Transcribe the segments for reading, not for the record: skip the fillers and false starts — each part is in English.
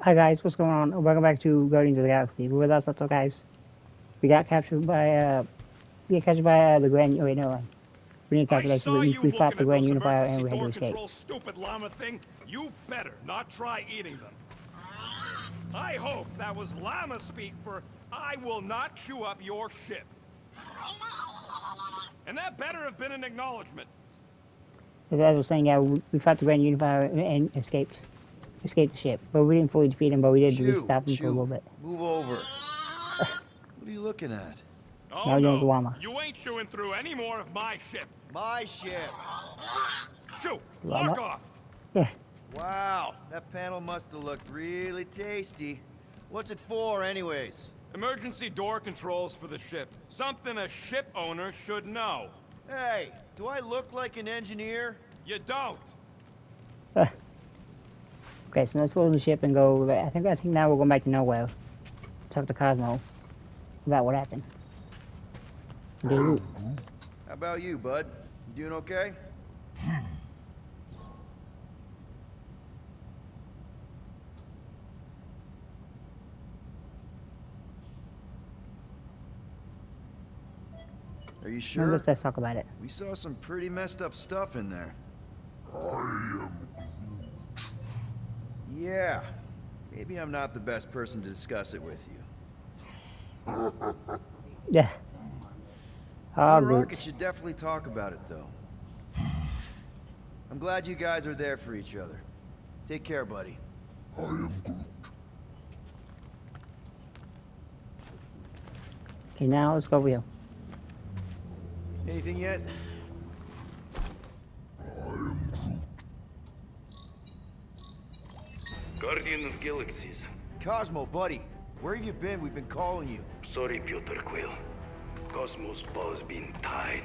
Hi guys, what's going on? Welcome back to Guardians of the Galaxy. We're with us, up, guys. We got captured by the Grand. Oh, wait, no. We didn't capture. We fought the Grand Unifier and we had to escape. Control, stupid llama thing. You better not try eating them. I hope that was llama speak for "I will not chew up your ship." And that better have been an acknowledgement. As I was saying, yeah, we fought the Grand Unifier and escaped the ship. But we didn't fully defeat him, but we did stop him for a little bit. Move over. What are you looking at? Oh no, you ain't chewing through any more of my ship. My ship. Shoo, fuck off. Yeah. Wow, that panel must have looked really tasty. What's it for, anyways? Emergency door controls for the ship. Something a ship owner should know. Hey, do I look like an engineer? You don't. Okay, so let's go to the ship and go. I think now we're going back to nowhere. Talk to Cosmo about what happened. How about you, bud? You doing okay? Are you sure? Let's talk about it. We saw some pretty messed up stuff in there. Yeah. Maybe I'm not the best person to discuss it with you. Yeah. Rocket should definitely talk about it, though. I'm glad you guys are there for each other. Take care, buddy. I am Groot. Okay, now let's go over here. Anything yet? Guardian of Galaxies. Cosmo, buddy. Where have you been? We've been calling you. Sorry, Peter Quill. Cosmos ball's been tied.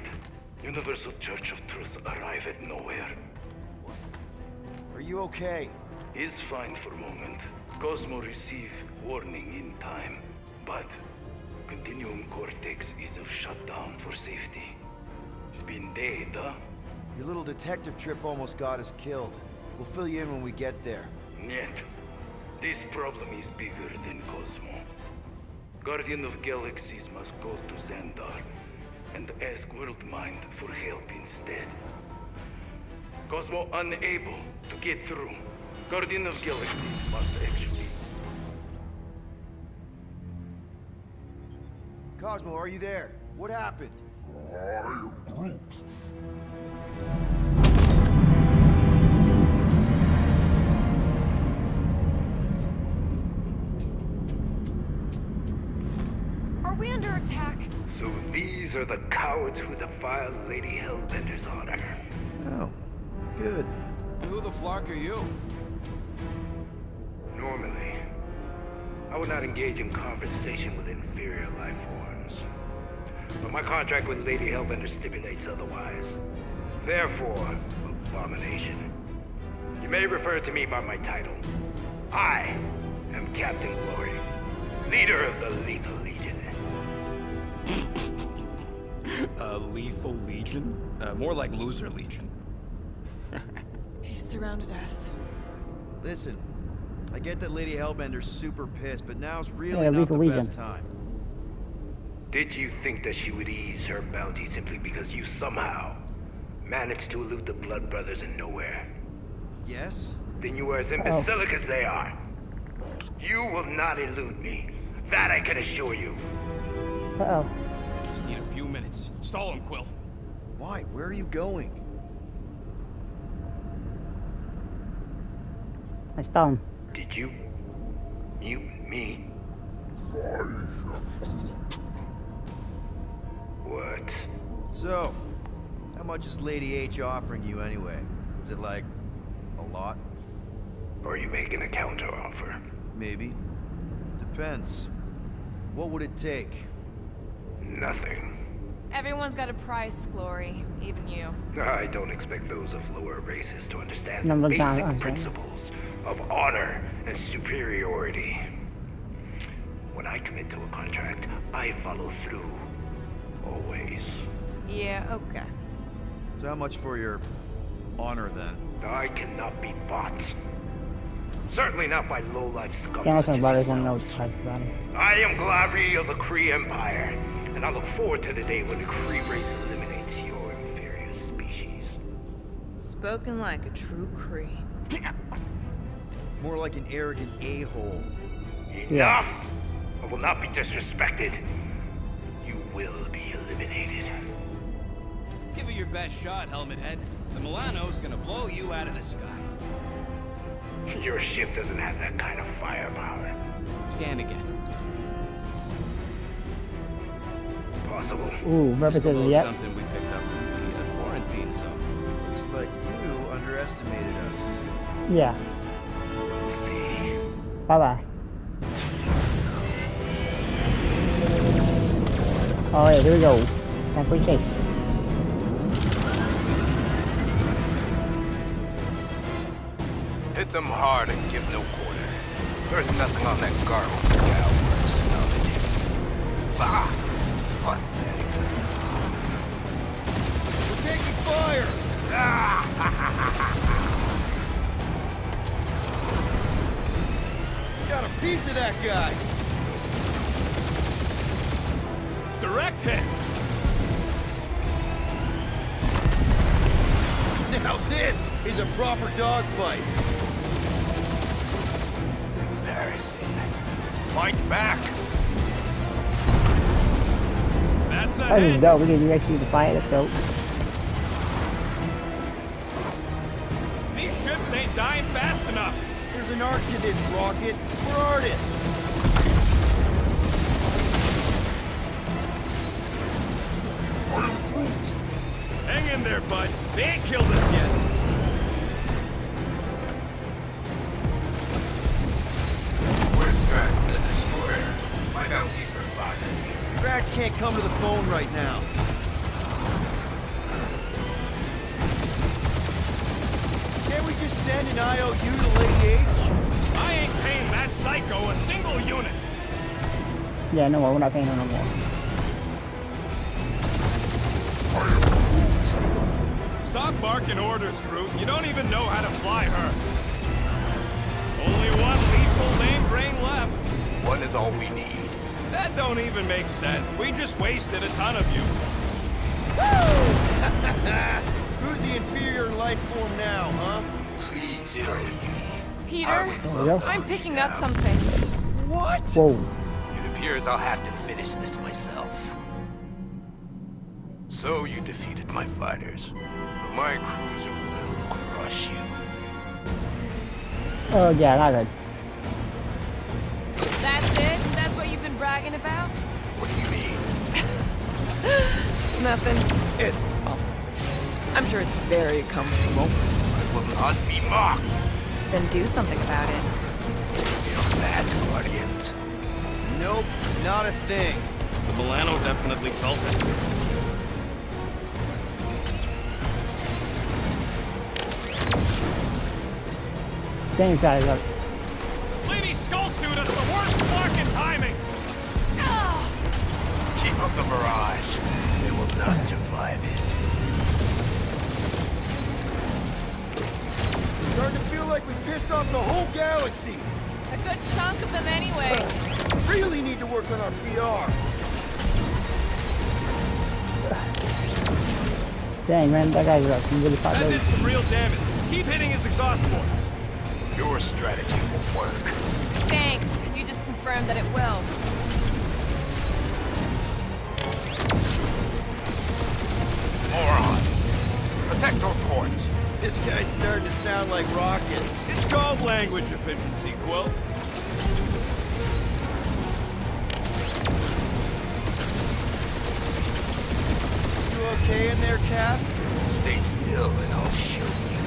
Universal Church of Truth arrive at nowhere. Are you okay? He's fine for a moment. Cosmo receive warning in time. But Continuum Cortex is of shutdown for safety. It's been dead, huh? Your little detective trip almost got us killed. We'll fill you in when we get there. Yet, this problem is bigger than Cosmo. Guardian of Galaxies must go to Xandar and ask Worldmind for help instead. Cosmo unable to get through. Guardian of Galaxies must actually... Cosmo, are you there? What happened? I am Groot. Are we under attack? So these are the cowards who defile Lady Hellbender's honor. Oh, good. Who the flark are you? Normally, I would not engage in conversation with inferior life forms. But my contract with Lady Hellbender stipulates otherwise. Therefore, Abomination, you may refer to me by my title. I am Captain Glory, leader of the Lethal Legion. Lethal Legion? More like Loser Legion. He surrounded us. Listen, I get that Lady Hellbender's super pissed, but now's really not Lethal the Legion. best time. Did you think that she would ease her bounty simply because you somehow managed to elude the Blood Brothers in nowhere? Yes? Then you are as imbecilic as they are. You will not elude me. That I can assure you. Uh-oh. I just need a few minutes. Stall him, Quill. Why? Where are you going? I stole him. Did you mute me? What? So, how much is Lady H offering you anyway? Is it like a lot? Are you making a counteroffer? Maybe. Depends. What would it take? Nothing. Everyone's got a price, Glory. Even you. I don't expect those of lower races to understand No, the but basic okay. principles of honor and superiority. When I commit to a contract, I follow through. Always. Yeah, okay. So how much for your honor then? I cannot be bought. Certainly not by low-life scum Can't such listen as to brothers want to know yourselves. what's about it. I am Glavi of the Kree Empire, and I look forward to the day when the Kree race eliminates your inferior species. Spoken like a true Cree. More like an arrogant a-hole. Yeah. Enough! I will not be disrespected. You will be eliminated. Give it your best shot, Helmet Head. The Milano's gonna blow you out of the sky. Your ship doesn't have that kind of firepower. Scan again. Possible. Ooh, Just a representative, little yep. something we picked up in the quarantine zone. Looks like you underestimated us. Yeah. We'll see. Bye-bye. Oh yeah, here we go. Time for a chase. Hit them hard and give no quarter. There's nothing on that gargle scout worth salvaging. Bah! Pathetic. We're taking fire! Got a piece of that guy! Direct hit. Now this is a proper dogfight! Embarrassing. Fight back! That's a That is hit. dope. We can actually the fight. That's dope. These ships ain't dying fast enough. There's an art to this, Rocket. We're artists. Hang in there, bud. They ain't killed us yet. Where's Drax the Destroyer? My bounties are fine. Drax can't come to the phone right now. Can't we just send an IOU to Lady H? I ain't paying that psycho a single unit. Yeah, no more. We're not paying her no more. Stop barking orders, Groot. You don't even know how to fly her. Only one lethal lame brain left. One is all we need. That don't even make sense. We just wasted a ton of you. Who's the inferior life form now, huh? Please still me. Peter, There we go. I'm picking up something. What? Whoa. It appears I'll have to finish this myself. So you defeated my fighters. But my cruiser will crush you. Oh yeah, not good. That's it? That's what you've been bragging about? What do you mean? Nothing. It's... well, I'm sure it's very comfortable. I will not be mocked. Then do something about it. Feel bad, Guardians. Nope, not a thing. The Milano definitely felt it. Dang guys up. Lady Skullsuit has the worst fucking timing. Keep up the barrage. They will not survive it. Starting to feel like we pissed off the whole galaxy. A good chunk of them anyway. Really need to work on our PR. Dang man, that guy's up. He really fought That did those. some real damage. Keep hitting his exhaust ports. Your strategy will work. Thanks. You just confirmed that it will. Moron. Protect our ports. This guy's starting to sound like Rocket. It's called language efficiency, Quill. You okay in there, Cap? Stay still and I'll show you.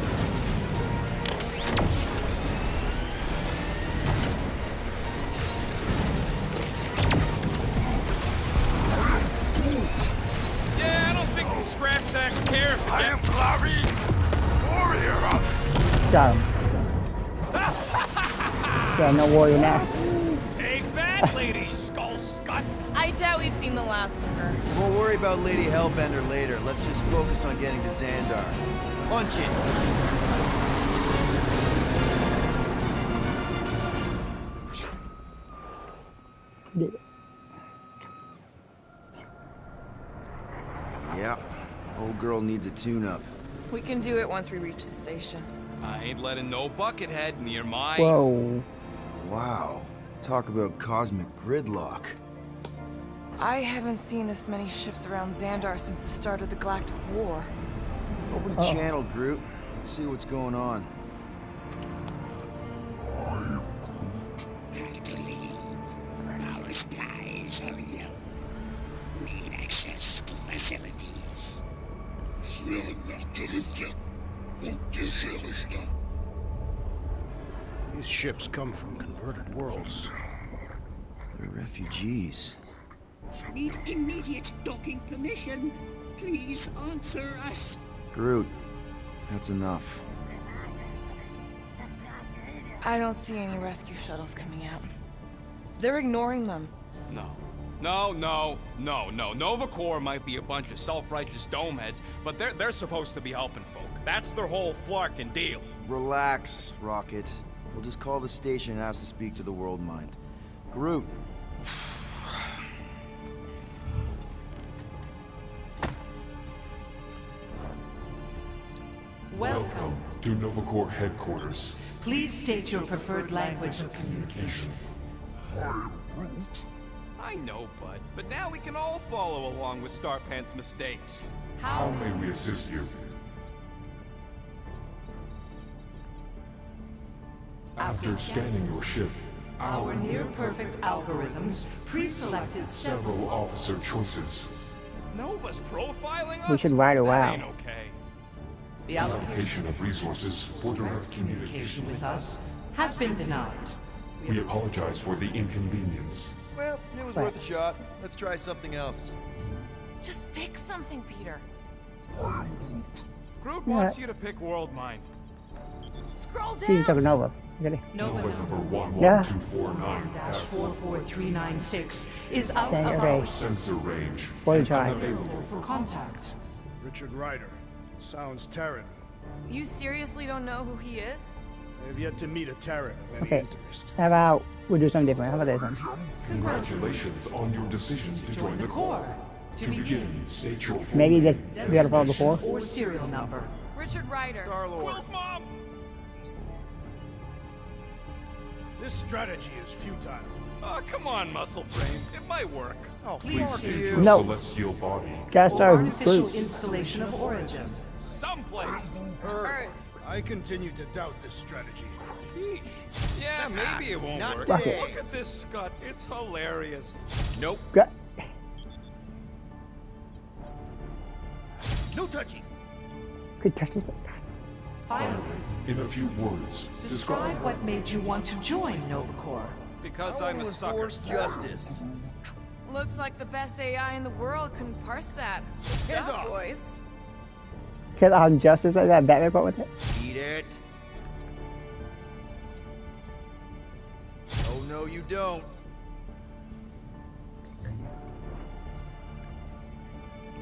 Yeah, I don't think the scrap sacks care if I they am get... Glavi, warrior of... Got him. Yeah, no warrior now. Take that, Lady Skull Scut. I doubt we've seen the last of her. We'll worry about Lady Hellbender later. Let's just focus on getting to Xandar. Punch it! Yeah, old girl needs a tune-up. We can do it once we reach the station. I ain't letting no buckethead near my... Whoa. Wow, talk about cosmic gridlock. I haven't seen this many ships around Xandar since the start of the Galactic War. Open the channel, Groot. Let's see what's going on. Our skies are yellow. Need access to facilities. These ships come from converted worlds. They're refugees. Need immediate docking permission. Please answer us. Groot, that's enough. I don't see any rescue shuttles coming out. They're ignoring them. No. Nova Corps might be a bunch of self-righteous domeheads, but they're supposed to be helping folk. That's their whole flarkin' deal. Relax, Rocket. We'll just call the station and ask to speak to the World Mind. Groot. Welcome to Nova Corps headquarters. Please state your preferred language of communication. I know, bud, but now we can all follow along with Starpant's mistakes. How may we assist you? After scanning your ship, our near-perfect algorithms pre-selected several officer choices. Nova's profiling us? We should ride a That while. ain't okay. The allocation of resources for direct communication with us has been denied. We apologize for the inconvenience. Well, it was worth a shot. Let's try something else. Just pick something, Peter. Groot wants you to pick World Mind. Scroll He's down. talking Nova. Get it? Nova number Yeah. 11249-446 is out Dang, of okay. our sensor range. Boy, try. Unavailable for contact. Richard Ryder. Sounds Terran. You seriously don't know who he is? I have yet to meet a Terran of any Okay. interest. How about we do something different? How about this one? Congratulations on your decision to join the Corps. To begin, state your full Maybe name, this, we gotta follow the core. Or serial number. Richard Ryder. Quill's mom! This strategy is futile. Oh, come on, Muscle Brain. It might work. Oh, Please fuck state you. your No. celestial body. Gotta Or start artificial Groot. installation of origin. Someplace. Earth. I continue to doubt this strategy. Sheesh. Yeah, maybe it won't Not work. today. Look at this scut. It's hilarious. Nope. Got- No touchy. Could touch this. Finally, In a few words, describe what made you want to join Nova Corps. Because I I'm a want to sucker. enforce justice. Looks like the best AI in the world couldn't parse that. Good Hands job, off. boys. Because on Justice, like that Batman quote with it. Eat it. Oh, no, you don't.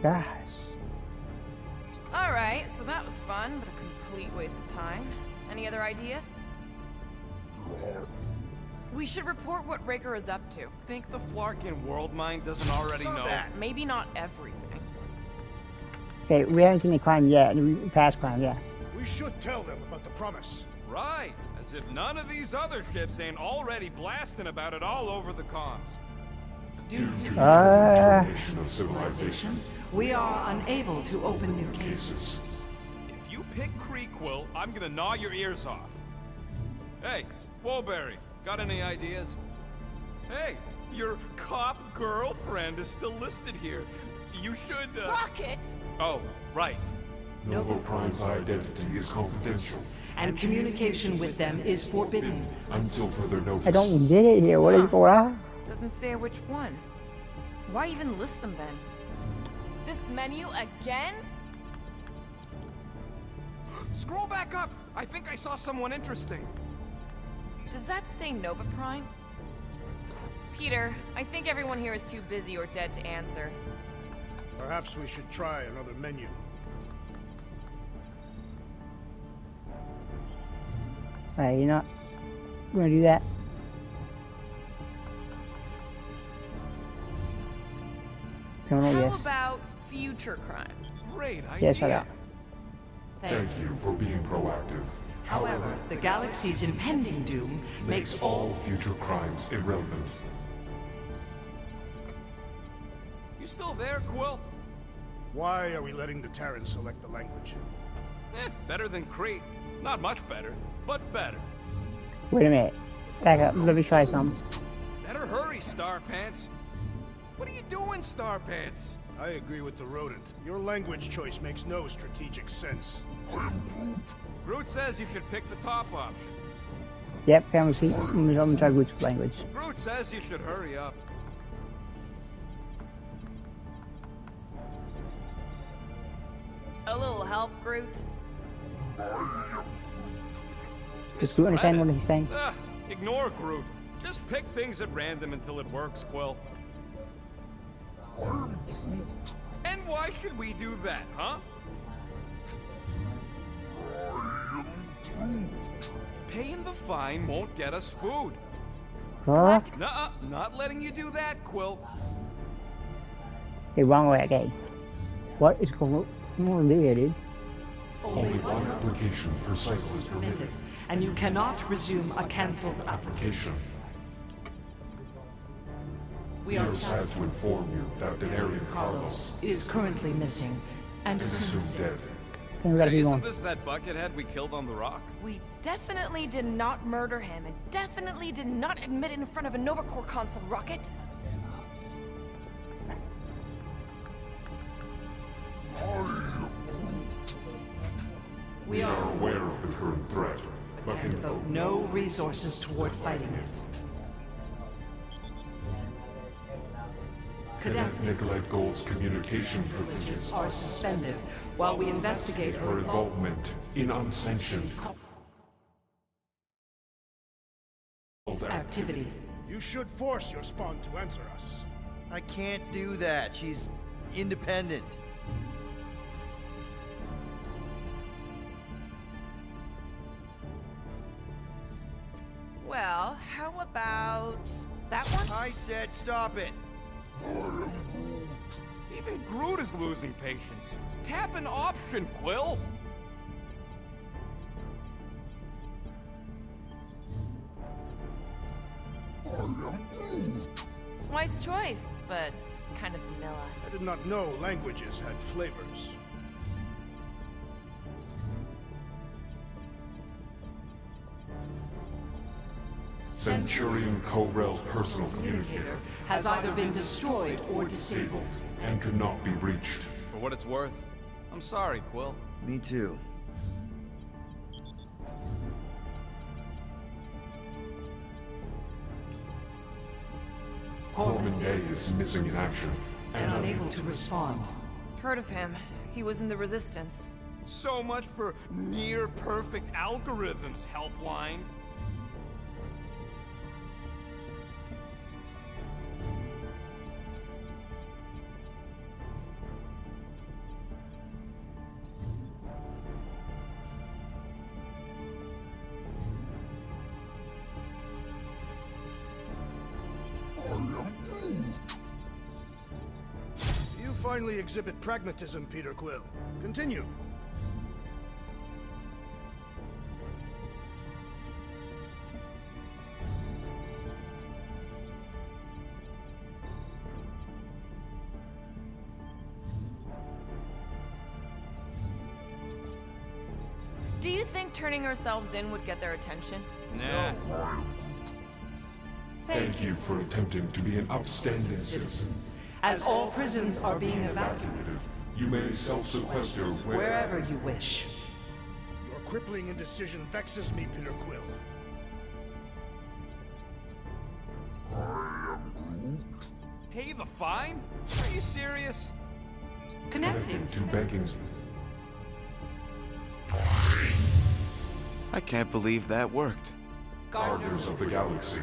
Gosh. All right, so that was fun, but a complete waste of time. Any other ideas? We should report what Raker is up to. Think the Flarkin World Mind doesn't already know? Maybe not everything. Okay, we haven't seen any crime yet. Past crime, yeah. We should tell them about the promise. Right. As if none of these other ships ain't already blasting about it all over the comms. Due to termination of civilization, we are unable to open new cases. If you pick Creekwill, I'm gonna gnaw your ears off. Hey, Woolberry, got any ideas? Hey, your cop girlfriend is still listed here. You should, Rocket! Oh, right. Nova Prime's identity is confidential And communication with them is forbidden. until further notice. I don't get it here. What is going on? Doesn't say which one. Why even list them then? This menu again? Scroll back up! I think I saw someone interesting. Does that say Nova Prime? Peter, I think everyone here is too busy or dead to answer. Perhaps we should try another menu. Alright, you know what? We're gonna do that. Criminal, How yes. about future crime? Great idea. Yeah, shut up. Thank you for being proactive. However, the galaxy's impending doom makes all future crimes irrelevant. You still there, Quill? Why are we letting the Terrans select the language? Better than Cree. Not much better, but better. Wait a minute. Back up. Let me try some. Better hurry, Starpants. What are you doing, Starpants? I agree with the rodent. Your language choice makes no strategic sense. Groot says you should pick the top option. Yep, camera seat. I'm gonna try Groot's language. Groot says you should hurry up. A little help, Groot? Does Groot understand what he's saying? Ignore Groot. Just pick things at random until it works, Quill. And why should we do that, huh? Paying the fine won't get us food. Huh? Nuh-uh, not letting you do that, Quill. Okay, wrong way again. What is going on there, dude? Only one application per cycle is permitted. and you cannot resume a cancelled Application. We We are are sad to inform you that Denarian Carlos is currently missing and is soon assumed dead. Then we gotta keep Isn't going. this that buckethead we killed on the rock? We definitely did not murder him, and definitely did not admit it in front of a Nova Corps console, Rocket. We are aware of the current threat, but and can devote no resources toward fighting it. Cadet Nicolette Gold's communication privileges Are suspended while we investigate her involvement in unsanctioned activity. You should force your spawn to answer us. I can't do that. She's independent. Well, how about that one? I said stop it. Even Groot is losing patience. Tap an option, Quill. Wise choice, but kind of vanilla. I did not know languages had flavors. Centurion Corell's personal communicator Has either been destroyed or disabled. and could not be reached. For what it's worth, I'm sorry, Quill. Me too. Corman Day is missing in action And unable to respond. Heard of him. He was in the Resistance. So much for near-perfect algorithms, Helpline. You finally exhibit pragmatism, Peter Quill. Continue. Do you think turning ourselves in would get their attention? Nah. Thank you for attempting to be an upstanding citizen. As all prisons are being evacuated You may self-sequester wherever you wish. Your crippling indecision vexes me, Peter Quill. Pay the fine? Are you serious? Connecting. to banking's I can't believe that worked. Guardians of the Galaxy.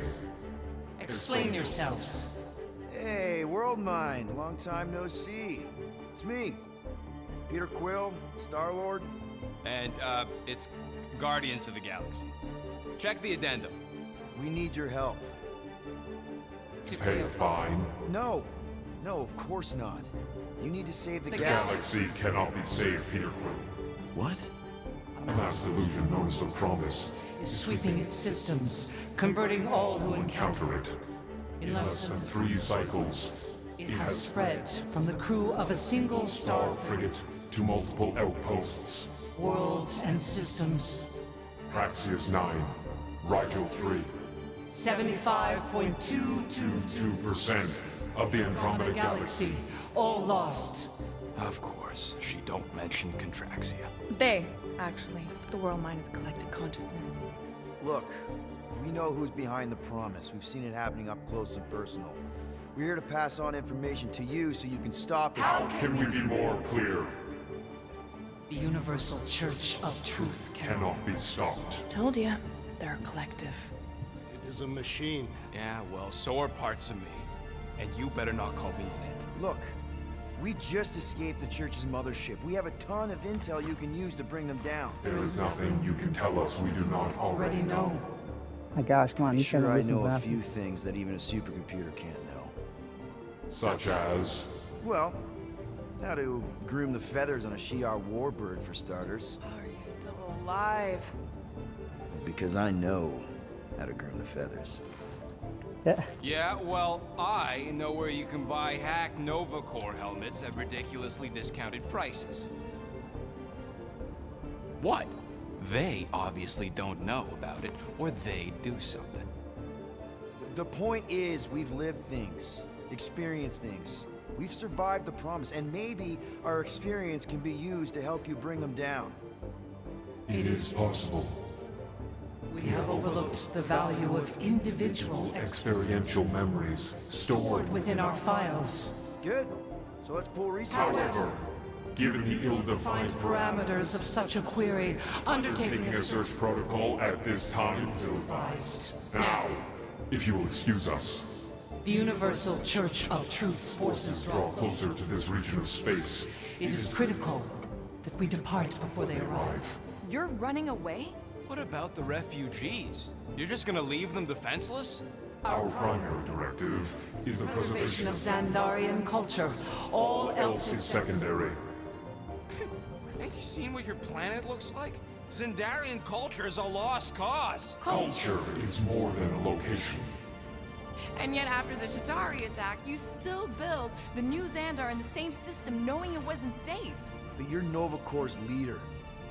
Explain yourselves. Hey, World Mind, long time no see. It's me, Peter Quill, Star-Lord. And, it's Guardians of the Galaxy. Check the addendum. We need your help. Pay a fine. No, No, of course not. You need to save the The galaxy. galaxy cannot be saved, Peter Quill. What? A mass delusion known as the Promise Is sweeping its systems, converting all who encounter counter it. in In less than 3 cycles, it has spread from the crew of a single star Star frigate to multiple outposts. worlds and systems. Praxius 9, Rigel 3, 75.222 2% of the Andromeda Galaxy. all lost. Of course, she don't mention Contraxia. They, actually. The world mind is a collective consciousness. Look, we know who's behind the Promise. We've seen it happening up close and personal. We're here to pass on information to you so you can stop it. How can we be more clear? The Universal Church of Truth Cannot be stopped. Told ya. They're a collective. It is a machine. Yeah, well, so are parts of me. And you better not call me in it. Look, we just escaped the Church's mothership. We have a ton of intel you can use to bring them down. There is nothing you can tell us we do not already know. My gosh, come on, I'm you sure shouldn't I listen know to a us. few things that even a supercomputer can't know. Such as... Well, how to groom the feathers on a Shi'ar warbird, for starters. Are you still alive? Because I know how to groom the feathers. Yeah. Yeah, well, I know where you can buy hack Nova Corps helmets at ridiculously discounted prices. What? They obviously don't know about it, or they do something. The point is, we've lived things, experienced things. We've survived the Promise, and maybe our experience can be used to help you bring them down. It is possible. We have overlooked the value of individual Experiential memories stored within our files. Good. So let's pull resources. However, given the ill-defined Parameters of such a query, undertaking taking a search protocol at this time is ill-advised. Now, if you will excuse us, the Universal Church of Truth's forces draw closer to this region of space. It is critical that we depart before they arrive. You're running away? What about the refugees? You're just gonna leave them defenseless? Our primary directive is the Preservation preservation of of Xandarian culture. All else is secondary. Ain't you seen what your planet looks like? Zendarian culture is a lost cause. Culture is more than a location. And yet after the Chitauri attack, you still build the new Xandar in the same system knowing it wasn't safe. But you're Nova Corps' leader.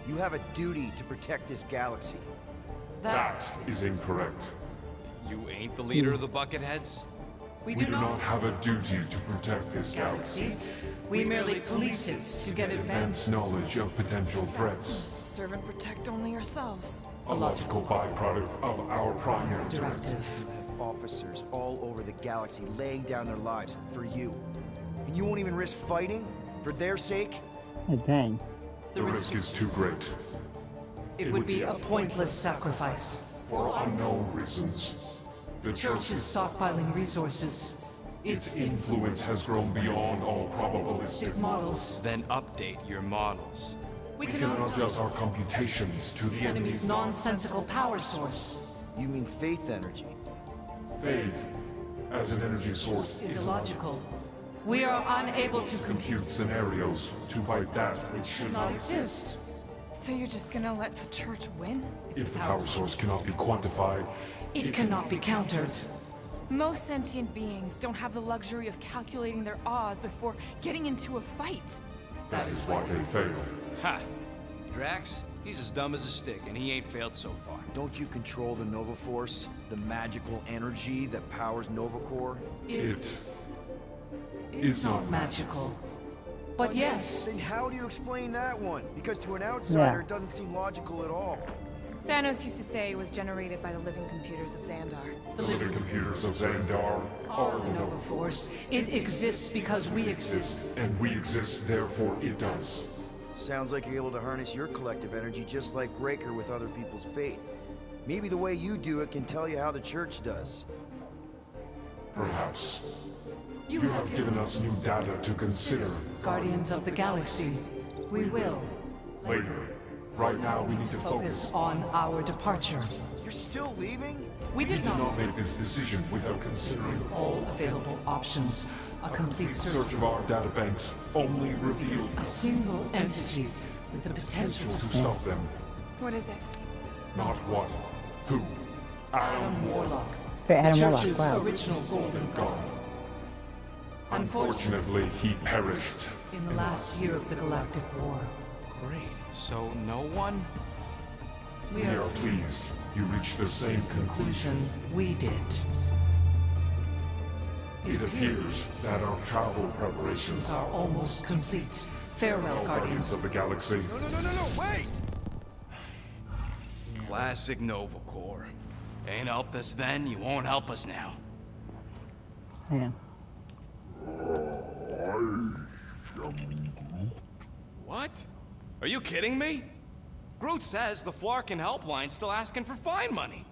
You have a duty to protect this galaxy. That is incorrect. You ain't the leader of the Bucketheads? We We do not have a duty to protect this galaxy. We merely police it to get Advance knowledge of potential threats. Serve and protect only yourselves. A logical byproduct of our primary directive. You have officers all over the galaxy laying down their lives for you. And you won't even risk fighting? For their sake? Oh, dang. The risk is too great. It would be a pointless sacrifice. For unknown reasons. The Church is stockpiling resources. Its influence has grown beyond all probabilistic Models. Then update your models. We We cannot can adjust our computations to the enemy's nonsensical power source. You mean faith energy? faith as an energy source Is is illogical. We are unable to compute scenarios to fight that which should not exist. So you're just gonna let the church win? If the power source cannot be quantified, It cannot be countered. Most sentient beings don't have the luxury of calculating their odds before getting into a fight. that is why they fail. Ha! Drax, he's as dumb as a stick, and he ain't failed so far. Don't you control the Nova Force? The magical energy that powers Nova Corps? It is not magical. But yes, Then how do you explain that one? Because to an outsider, Yeah. it doesn't seem logical at all. Thanos used to say it was generated by the living computers of Xandar. the living computers of Xandar are the Nova Force. It exists because we exist. and we exist, therefore it does. Sounds like you're able to harness your collective energy just like Raker with other people's faith. Maybe the way you do it can tell you how the church does. Perhaps. You have given us new data to consider. Guardians of the Galaxy. We will Later. Right now we need to focus focus. on our departure. You're still leaving? We did did not not. make this decision without considering All available options. A complete search of our databanks only revealed A single entity with the potential to to stop them. What is it? Not what, who, Adam Warlock, Hey, the Adam Warlock, Church's wow. original golden god. God. Unfortunately, he perished. In the last year of the Galactic War, Great. So no one? we We are are pleased you reached the same conclusion. we did. It appears that our travel preparations Are almost complete. Farewell, are Guardians. Guardians of the Galaxy. No, wait! Classic Nova Corps. Ain't helped us then, you won't help us now. Yeah. What? Are you kidding me? Groot says the Flarkin helpline's still asking for fine money.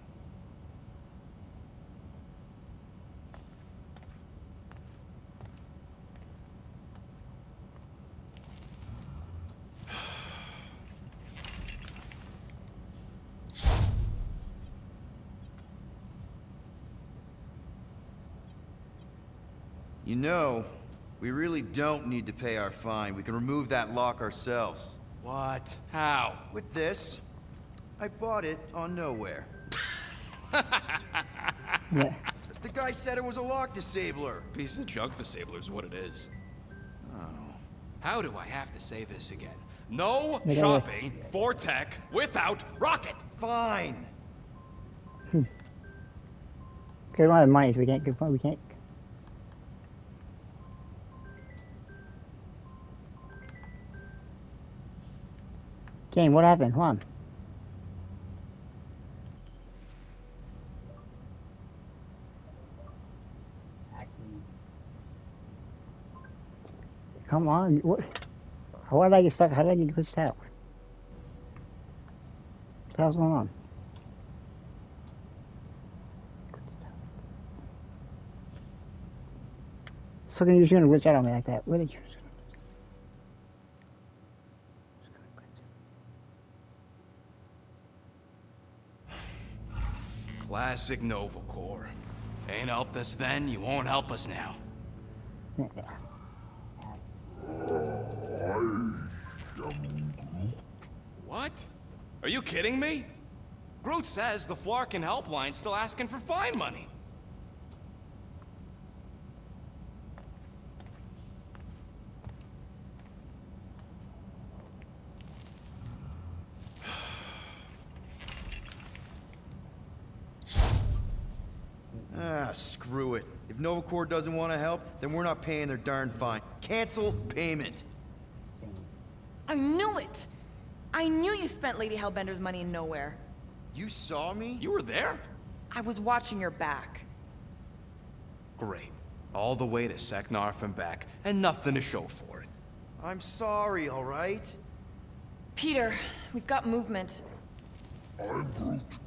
You know, we really don't need to pay our fine. We can remove that lock ourselves. What? How? With this, I bought it on Nowhere. Yeah. The guy said it was a lock disabler. Piece of junk disabler's what it is. Oh. How do I have to say this again? No Make it shopping for tech without Rocket! Fine. Okay, we don't have the money, so we can't get we can't. Game, what happened? Come on. Come on, what? How did I get stuck? How did I get glitched out? What the hell's going on? So can you just gonna glitch out on me like that? What did you? Classic Nova Corps. Ain't helped us then, you won't help us now. What? Are you kidding me? Groot says the Flarkin helpline's still asking for fine money. Ah, screw it. If Novacore doesn't want to help, then we're not paying their darn fine. Cancel payment. I knew it! I knew you spent Lady Hellbender's money in Nowhere. You saw me? You were there? I was watching your back. Great. All the way to Seknarf and back, and nothing to show for it. I'm sorry, all right? Peter, we've got movement.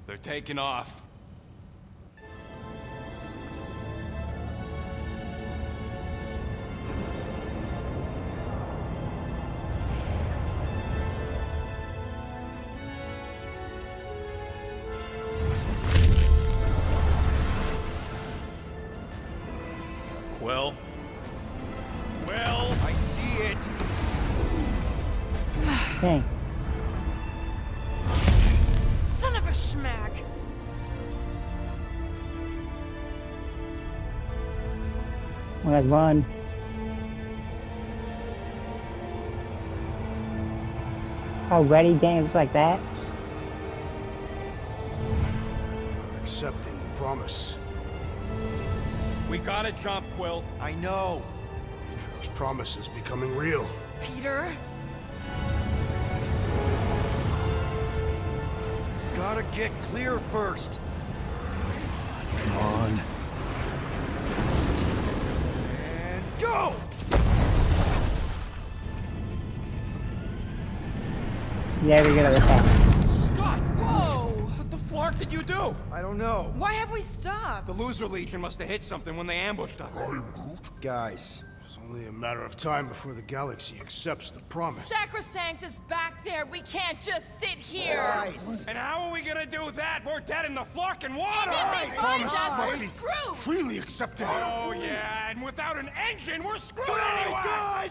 They're taking off. Quill? Quill? I see it. Dang. Son of a schmack! Well, that's run. Already games like that? Accepting the promise. We gotta jump, Quill. I know. Atrio's promise is becoming real. Peter? Gotta get clear first. Come on. And go! Yeah, we gotta attack. Scott! Whoa! What the flark did you do? I don't know. Why have we stopped? The Loser Legion must have hit something when they ambushed us. Guys, It's only a matter of time before the galaxy accepts the promise. Sacrosanct is back there. We can't just sit here. Guys! And how are we gonna do that? We're dead in the fucking water! And if they find Promise us, must we're be screwed. freely accepted. Oh yeah, and without an engine, we're screwed anyway!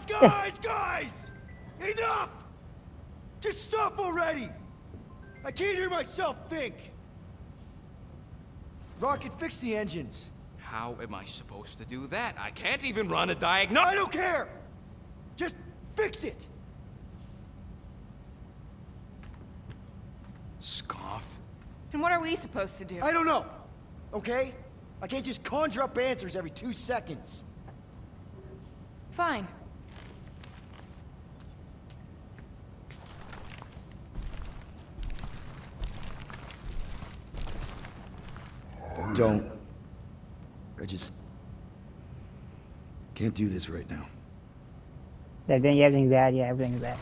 Guys! Enough! Just stop already! I can't hear myself think! Rocket, fix the engines. How am I supposed to do that? I can't even run a I diagnosis. don't care! Just fix it! Scoff. And what are we supposed to do? I don't know, okay? I can't just conjure up answers every 2 seconds. Fine. Don't. I just can't do this right now. I think everything's bad. Yeah, everything's bad.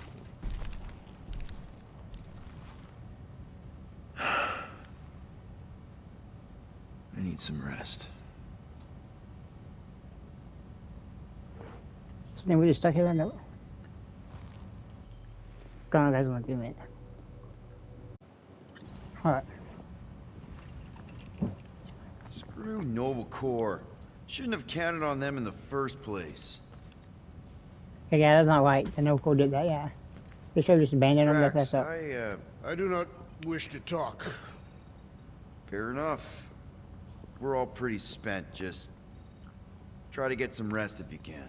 I need some rest. So then we're just stuck here in the. Come on, guys, 1 2 minutes. Alright. Screw Nova Corps. Shouldn't have counted on them in the first place. Hey, yeah, that's not right. The no code did that, yeah. They should have just abandoned them. Drax, That's up. I do not wish to talk. Fair enough. We're all pretty spent. Just try to get some rest if you can.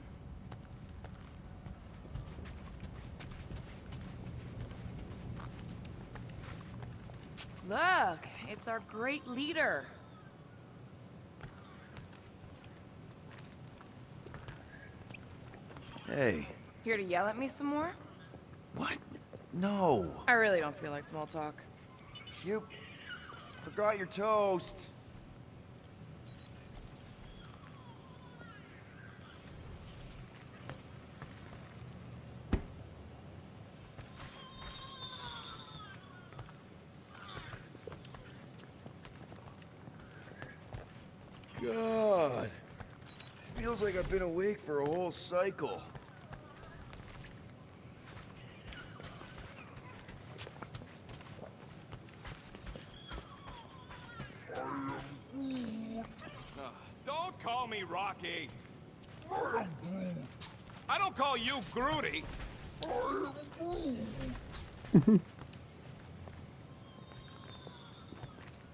Look, it's our great leader. Hey. Here to yell at me some more? What? No. I really don't feel like small talk. You forgot your toast. God. Feels like I've been awake for a whole cycle. Don't call me Rocky. I don't call you Groody.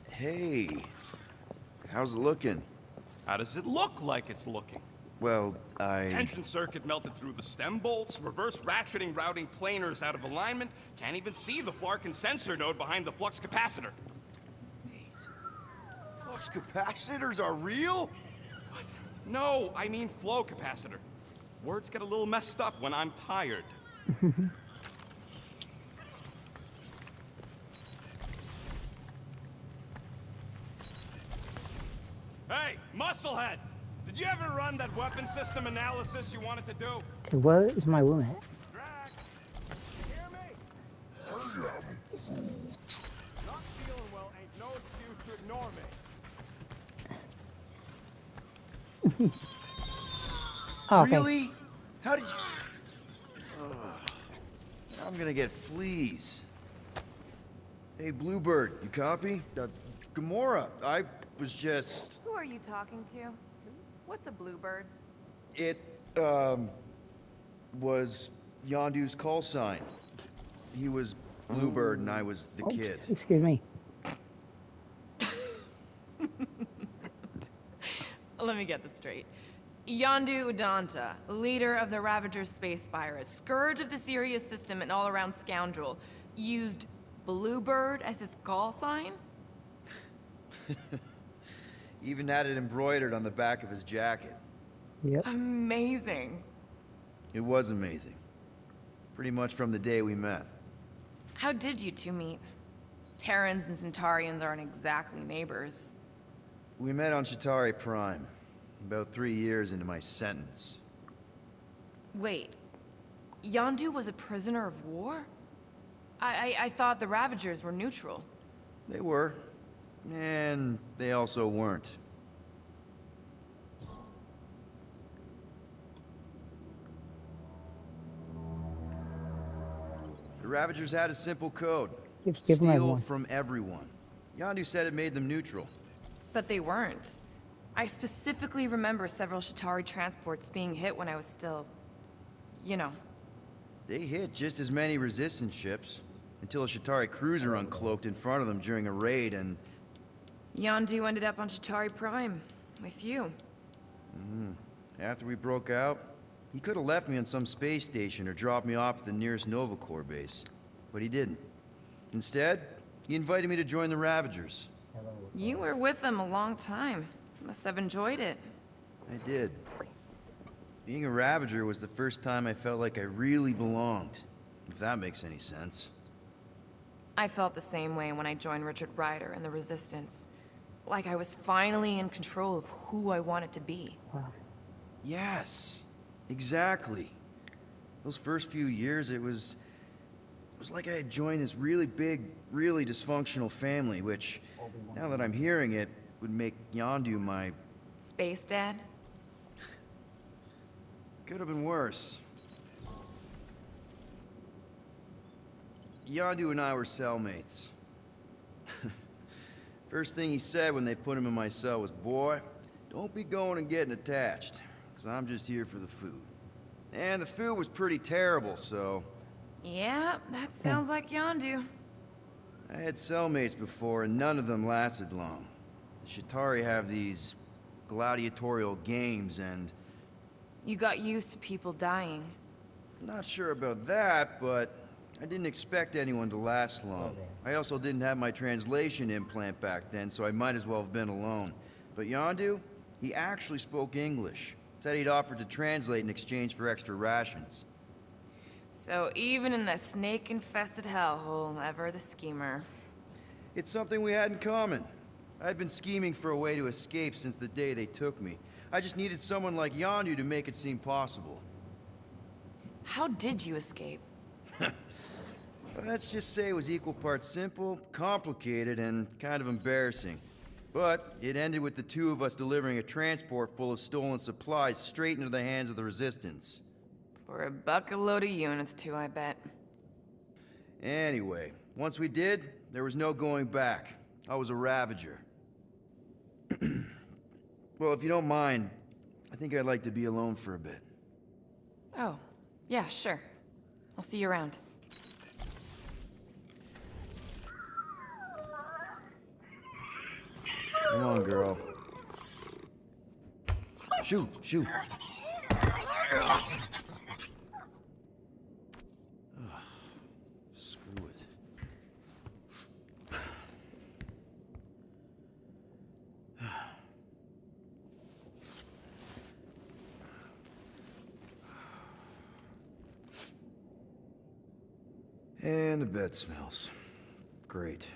Hey. How's it looking? How does it look like it's looking? Well, Engine circuit melted through the stem bolts, reverse ratcheting routing planers out of alignment, can't even see the Flarkin sensor node behind the flux capacitor. Flux capacitors are real? What? No, I mean flow capacitor. Words get a little messed up when I'm tired. Hey, Musclehead! Did you ever run that weapon system analysis you wanted to do? Okay, where is my room at? Drax, you hear me? Not feeling well ain't no excuse to ignore me. Oh, okay. Really? How did you... I'm gonna get fleas. Hey, Bluebird, you copy? Gamora, I was just... Who are you talking to? What's a bluebird? It, was Yondu's call sign. He was Bluebird and I was the kid. Excuse me. Let me get this straight. Yondu Udanta, leader of the Ravager space virus, scourge of the Sirius system and all-around scoundrel, used Bluebird as his call sign? Even had it embroidered on the back of his jacket. Yep. Amazing. It was amazing. Pretty much from the day we met. How did you two meet? Terrans and Centaurians aren't exactly neighbors. We met on Chitauri Prime, about 3 years into my sentence. Wait, Yondu was a prisoner of war? I thought the Ravagers were neutral. They were. And they also weren't. The Ravagers had a simple code. Give them Steal everyone. from everyone. Yondu said it made them neutral. But they weren't. I specifically remember several Shatari transports being hit when I was still... you know. They hit just as many resistance ships, until a Shatari cruiser uncloaked in front of them during a raid and... Yondu ended up on Shatari Prime, with you. After we broke out, he could have left me on some space station or dropped me off at the nearest Nova Corps base. But he didn't. Instead, he invited me to join the Ravagers. You were with them a long time. Must have enjoyed it. I did. Being a Ravager was the first time I felt like I really belonged, if that makes any sense. I felt the same way when I joined Richard Ryder and the Resistance. Like I was finally in control of who I wanted to be. Yes, exactly. Those first few years, it was like I had joined this really big, really dysfunctional family, which, now that I'm hearing it, would make Yondu my... Space Dad? Could have been worse. Yondu and I were cellmates. First thing he said when they put him in my cell was, "Boy, don't be going and getting attached, because I'm just here for the food." And the food was pretty terrible, so... Yeah, that sounds like Yondu. I had cellmates before, and none of them lasted long. The Shatari have these gladiatorial games, and... You got used to people dying. Not sure about that, but I didn't expect anyone to last long. I also didn't have my translation implant back then, so I might as well have been alone. But Yondu, he actually spoke English. Said he'd offered to translate in exchange for extra rations. So even in that snake-infested hellhole, ever the schemer. It's something we had in common. I'd been scheming for a way to escape since the day they took me. I just needed someone like Yondu to make it seem possible. How did you escape? Let's just say it was equal parts simple, complicated, and kind of embarrassing. But it ended with the two of us delivering a transport full of stolen supplies straight into the hands of the Resistance. For a bucket load of units, too, I bet. Anyway, once we did, there was no going back. I was a Ravager. Well, if you don't mind, I think I'd like to be alone for a bit. Oh, yeah, sure. I'll see you around. Come on, girl. Shoot, shoot. Screw it. And the bed smells. Great.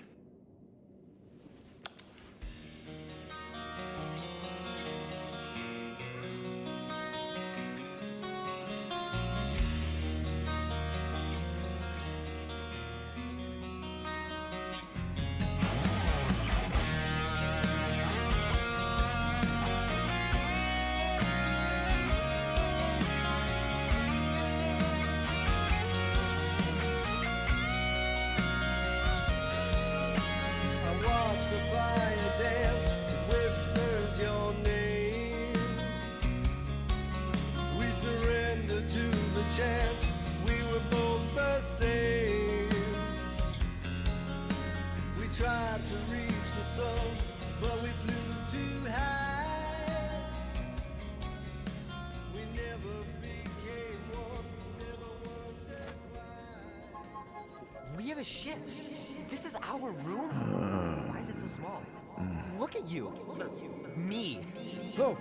We have a ship. This is our room? Why is it so small? Look at you. Me. Oh.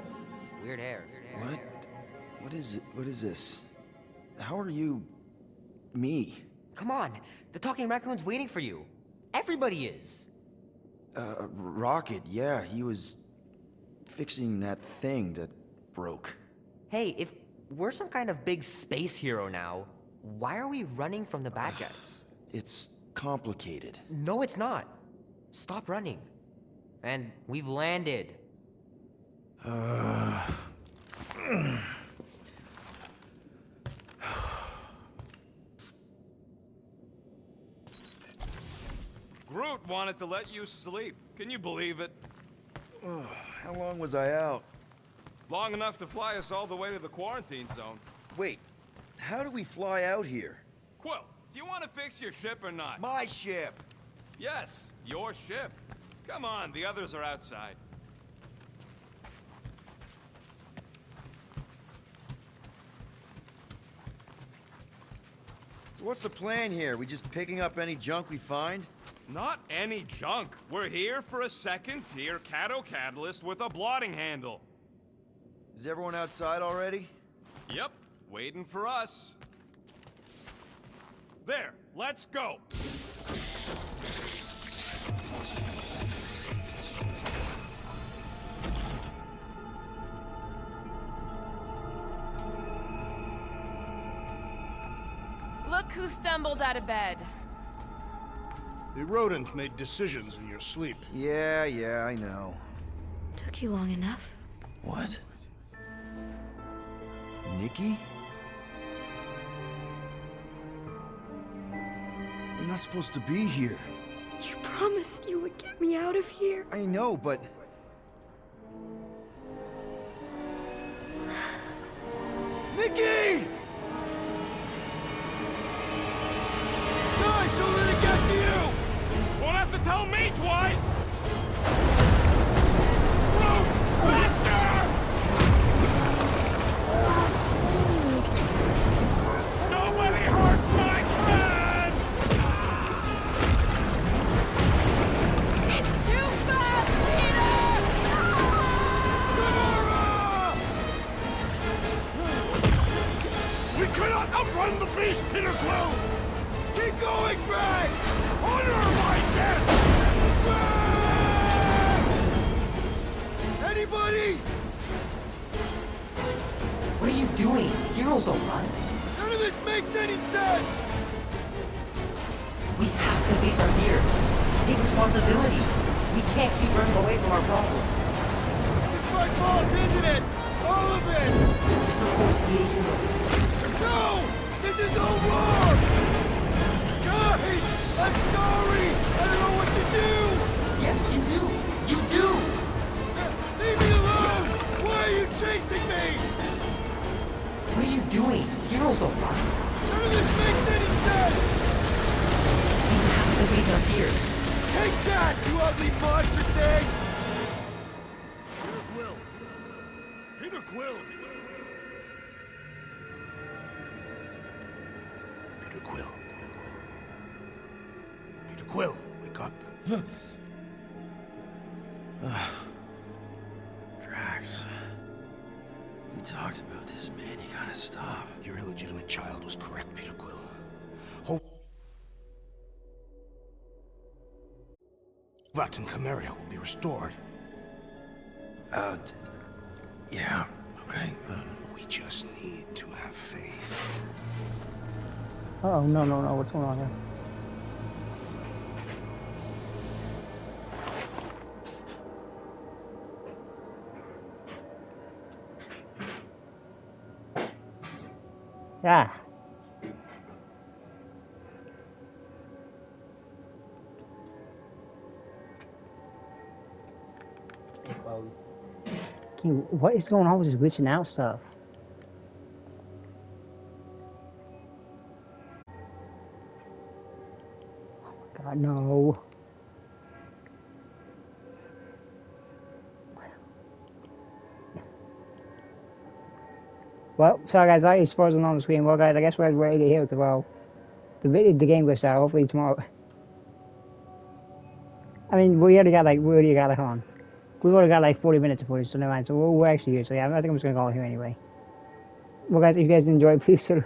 Weird hair. What? What is it? What is this? How are you... me? Come on. The talking raccoon's waiting for you. Everybody is. Rocket, yeah, he was fixing that thing that broke. Hey, if we're some kind of big space hero now, why are we running from the bad guys? It's complicated. No, it's not. Stop running. And we've landed. Groot wanted to let you sleep. Can you believe it? How long was I out? Long enough to fly us all the way to the quarantine zone. Wait, how do we fly out here? Quill, do you want to fix your ship or not? My ship! Yes, your ship. Come on, the others are outside. So what's the plan here? We just picking up any junk we find? Not any junk. We're here for a second-tier Cato Catalyst with a blotting handle. Is everyone outside already? Yep, waiting for us. There, let's go. Look who stumbled out of bed. The rodent made decisions in your sleep. Yeah, I know. Took you long enough. What? Nikki? You're not supposed to be here. You promised you would get me out of here. I know, but... Nikki! Guys, don't let it get to you! Won't have to tell me twice! Groot, faster! Nobody hurts my friend! It's too fast, Peter! We cannot outrun the beast, Peter Quill! Keep going, Drax! Honor my death! Drax! Anybody? What are you doing? Heroes don't run. None of this makes any sense! We have to face our fears. Take responsibility. We can't keep running away from our problems. It's my fault, isn't it? All of it! You're supposed to be a hero. No! This is all wrong! Guys! I'm sorry! I don't know what to do! Yes, you do! You do! Leave me alone! Why are you chasing me? What are you doing? Heroes don't run. None of this makes any sense! We have to face our fears. Take that, you ugly monster thing! Peter Quill! Peter Quill. Peter Quill, wake up. Drax. We talked about this, man. You gotta stop. Your illegitimate child was correct, Peter Quill. Vat and Cameria will be restored. Yeah, okay. We just need to have faith. Oh, no, what's going on here? Yeah. What is going on with this glitching out stuff? Oh my god, no. Well, sorry guys, I suppose on the screen. Well guys, I guess we're ready to hear because, well, the game glitched out. Hopefully tomorrow. I mean, we already got like, hold on. We've already got like 40 minutes of footage, so never mind. So we're actually here. So yeah, I think I'm just gonna call it here anyway. Well guys, if you guys enjoyed, please sort of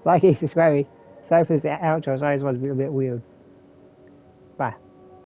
like and subscribe. Sorry for this outro. Sorry, this was a bit weird. Bye.